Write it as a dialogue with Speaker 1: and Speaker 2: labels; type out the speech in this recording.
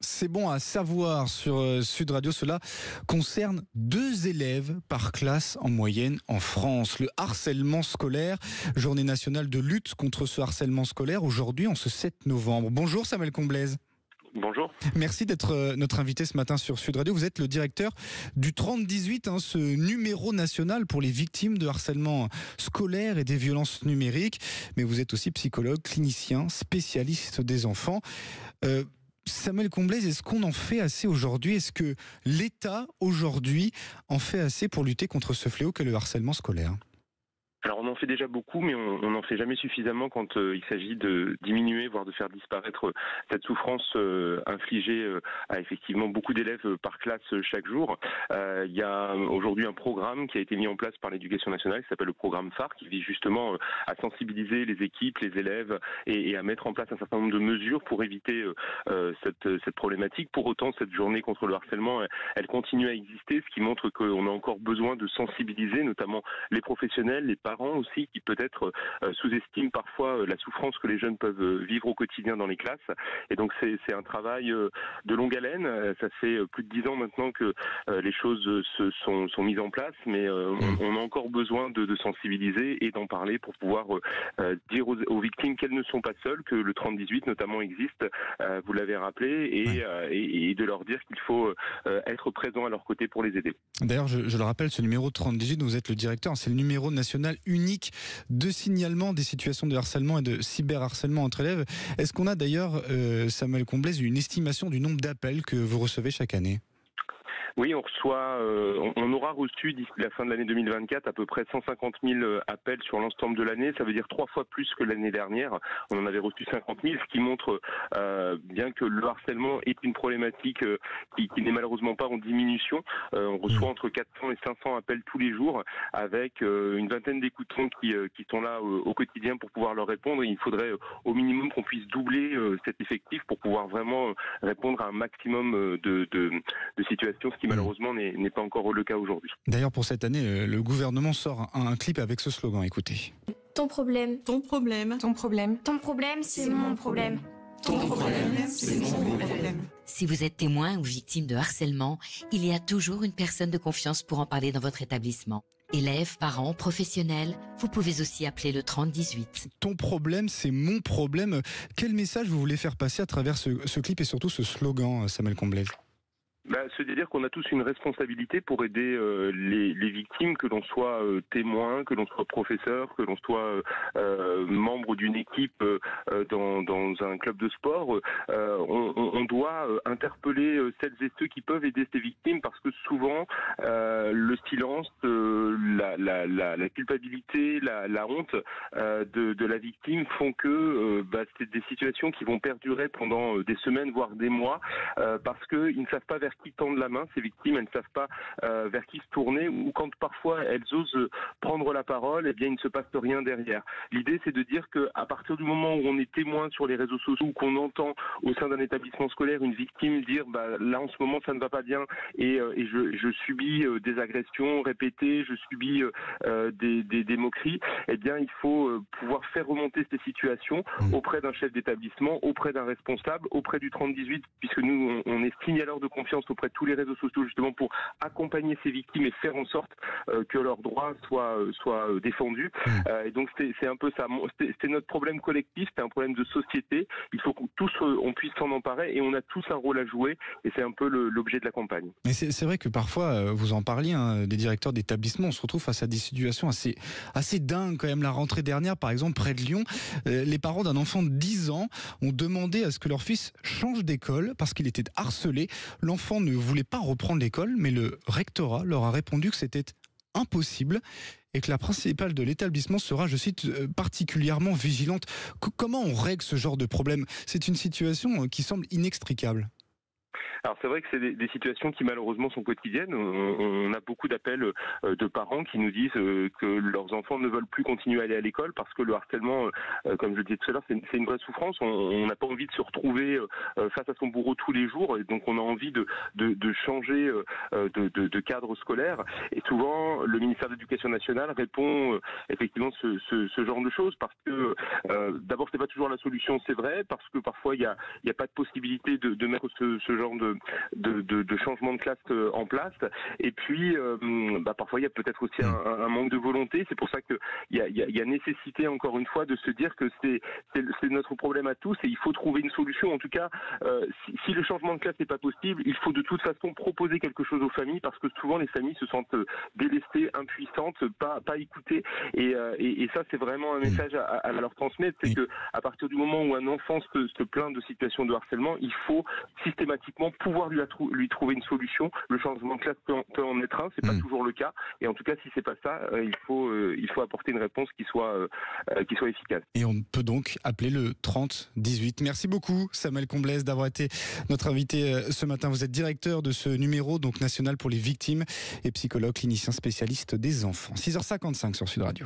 Speaker 1: C'est bon à savoir sur Sud Radio, cela concerne 2 élèves par classe en moyenne en France. Le harcèlement scolaire, journée nationale de lutte contre ce harcèlement scolaire, aujourd'hui en ce 7 novembre. Bonjour Samuel Comblaise.
Speaker 2: Bonjour.
Speaker 1: Merci d'être notre invité ce matin sur Sud Radio. Vous êtes le directeur du 3018, ce numéro national pour les victimes de harcèlement scolaire et des violences numériques. Mais vous êtes aussi psychologue, clinicien, spécialiste des enfants. Samuel Comblaise, est-ce qu'on en fait assez aujourd'hui? Est-ce que l'État, aujourd'hui, en fait assez pour lutter contre ce fléau qu'est le harcèlement scolaire?
Speaker 2: Alors on en fait déjà beaucoup, mais on n'en fait jamais suffisamment quand il s'agit de diminuer, voire de faire disparaître cette souffrance infligée à effectivement beaucoup d'élèves par classe chaque jour. Il y a aujourd'hui un programme qui a été mis en place par l'Éducation nationale qui s'appelle le programme phare, qui vise justement à sensibiliser les équipes, les élèves et à mettre en place un certain nombre de mesures pour éviter cette problématique. Pour autant, cette journée contre le harcèlement, elle continue à exister, ce qui montre qu'on a encore besoin de sensibiliser, notamment les professionnels, les parents aussi, qui peut-être sous-estiment parfois la souffrance que les jeunes peuvent vivre au quotidien dans les classes. Et donc c'est un travail de longue haleine. Ça fait plus de 10 ans maintenant que les choses sont mises en place, mais on a encore besoin de sensibiliser et d'en parler pour pouvoir dire aux victimes qu'elles ne sont pas seules, que le 3018 notamment existe, vous l'avez rappelé, et de leur dire qu'il faut être présent à leur côté pour les aider.
Speaker 1: D'ailleurs, je le rappelle, ce numéro 3018, vous êtes le directeur, c'est le numéro national unique de signalement des situations de harcèlement et de cyberharcèlement entre élèves. Est-ce qu'on a d'ailleurs, Samuel Comblaise, une estimation du nombre d'appels que vous recevez chaque année ?
Speaker 2: Oui, on aura reçu d'ici la fin de l'année 2024 à peu près 150 000 appels sur l'ensemble de l'année. Ça veut dire 3 fois plus que l'année dernière. On en avait reçu 50 000, ce qui montre bien que le harcèlement est une problématique qui n'est malheureusement pas en diminution. On reçoit entre 400 et 500 appels tous les jours avec une vingtaine d'écoutants qui sont là au quotidien pour pouvoir leur répondre. Et il faudrait au minimum qu'on puisse doubler cet effectif pour pouvoir vraiment répondre à un maximum de situations, ce qui malheureusement n'est pas encore le cas aujourd'hui.
Speaker 1: D'ailleurs, pour cette année, le gouvernement sort un clip avec ce slogan, écoutez.
Speaker 3: Ton problème.
Speaker 4: Ton problème.
Speaker 3: Ton problème. Ton problème, c'est mon problème.
Speaker 4: Ton problème, c'est mon problème.
Speaker 5: Si vous êtes témoin ou victime de harcèlement, il y a toujours une personne de confiance pour en parler dans votre établissement. Élèves, parents, professionnels, vous pouvez aussi appeler le 3018.
Speaker 1: Ton problème, c'est mon problème. Quel message vous voulez faire passer à travers ce clip et surtout ce slogan, Samuel Comblaise ?
Speaker 2: Se dire qu'on a tous une responsabilité pour aider les victimes, que l'on soit témoin, que l'on soit professeur, que l'on soit membre d'une équipe dans un club de sport. On doit interpeller celles et ceux qui peuvent aider ces victimes, parce que souvent le silence, la culpabilité, la honte de la victime font que c'est des situations qui vont perdurer pendant des semaines voire des mois, parce qu'ils ne savent pas vers qui tendent la main, ces victimes, elles ne savent pas vers qui se tourner, ou quand parfois elles osent prendre la parole, eh bien il ne se passe rien derrière. L'idée, c'est de dire qu'à partir du moment où on est témoin sur les réseaux sociaux, ou qu'on entend au sein d'un établissement scolaire une victime dire là en ce moment ça ne va pas bien et je subis des agressions répétées, je subis des moqueries, eh bien il faut pouvoir faire remonter ces situations auprès d'un chef d'établissement, auprès d'un responsable, auprès du 3018, puisque nous on est signaleurs de confiance auprès de tous les réseaux sociaux, justement pour accompagner ces victimes et faire en sorte que leurs droits soient défendus. Et donc c'est un peu ça. C'est notre problème collectif, c'est un problème de société. Il faut qu'on tous on puisse s'en emparer, et on a tous un rôle à jouer, et c'est un peu l'objet de la campagne.
Speaker 1: Mais c'est vrai que parfois, vous en parliez, des directeurs d'établissement, on se retrouve face à des situations assez dingues quand même. La rentrée dernière, par exemple, près de Lyon, les parents d'un enfant de 10 ans ont demandé à ce que leur fils change d'école parce qu'il était harcelé. L'enfant ne voulait pas reprendre l'école, mais le rectorat leur a répondu que c'était impossible et que la principale de l'établissement sera, je cite, particulièrement vigilante. Comment on règle ce genre de problème ? C'est une situation qui semble inextricable.
Speaker 2: Alors c'est vrai que c'est des situations qui malheureusement sont quotidiennes. On a beaucoup d'appels de parents qui nous disent que leurs enfants ne veulent plus continuer à aller à l'école parce que le harcèlement, comme je le disais tout à l'heure, c'est une vraie souffrance. On n'a pas envie de se retrouver face à son bourreau tous les jours, et donc on a envie de changer de cadre scolaire. Et souvent, le ministère de l'Éducation nationale répond effectivement ce genre de choses parce que d'abord c'est pas toujours la solution, c'est vrai, parce que parfois il y a pas de possibilité de mettre ce genre de changement de classe en place. Et puis, parfois, il y a peut-être aussi un manque de volonté. C'est pour ça qu'il y a nécessité, encore une fois, de se dire que c'est notre problème à tous et il faut trouver une solution. En tout cas, si le changement de classe n'est pas possible, il faut de toute façon proposer quelque chose aux familles parce que souvent, les familles se sentent délestées, impuissantes, pas écoutées. Et ça, c'est vraiment un message à leur transmettre. C'est que à partir du moment où un enfant se plaint de situations de harcèlement, il faut systématiquement pouvoir lui trouver une solution. Le changement de classe peut en être un, c'est pas toujours le cas. Et en tout cas, si c'est pas ça, il faut apporter une réponse qui soit efficace.
Speaker 1: Et on peut donc appeler le 30 18. Merci beaucoup, Samuel Comblès, d'avoir été notre invité ce matin. Vous êtes directeur de ce numéro donc national pour les victimes et psychologue clinicien spécialiste des enfants. 6h55 sur Sud Radio.